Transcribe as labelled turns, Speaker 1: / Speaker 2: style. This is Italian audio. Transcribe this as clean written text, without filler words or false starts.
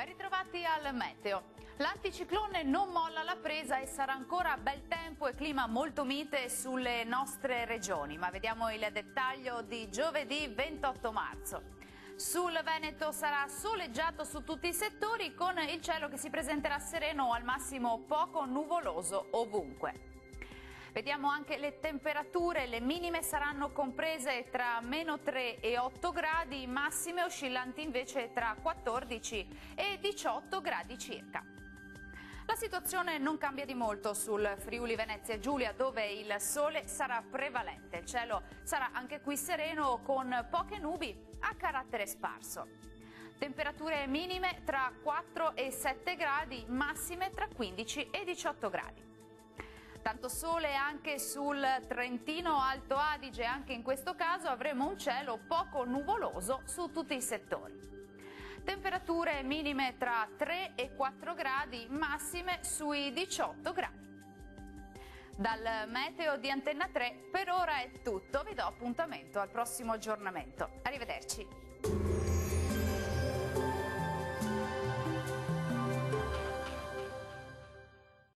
Speaker 1: Ben ritrovati al meteo. L'anticiclone non molla la presa e sarà ancora bel tempo e clima molto mite sulle nostre regioni, ma vediamo il dettaglio di giovedì 28 marzo. Sul Veneto sarà soleggiato su tutti i settori con il cielo che si presenterà sereno o al massimo poco nuvoloso ovunque. Vediamo anche le temperature, le minime saranno comprese tra -3 e 8 gradi, massime oscillanti invece tra 14 e 18 gradi circa. La situazione non cambia di molto sul Friuli Venezia Giulia, dove il sole sarà prevalente. Il cielo sarà anche qui sereno con poche nubi a carattere sparso. Temperature minime tra 4 e 7 gradi, massime tra 15 e 18 gradi. Tanto sole anche sul Trentino Alto Adige, anche in questo caso avremo un cielo poco nuvoloso su tutti i settori. Temperature minime tra 3 e 4 gradi, massime sui 18 gradi. Dal meteo di Antenna 3 per ora è tutto, vi do appuntamento al prossimo aggiornamento. Arrivederci.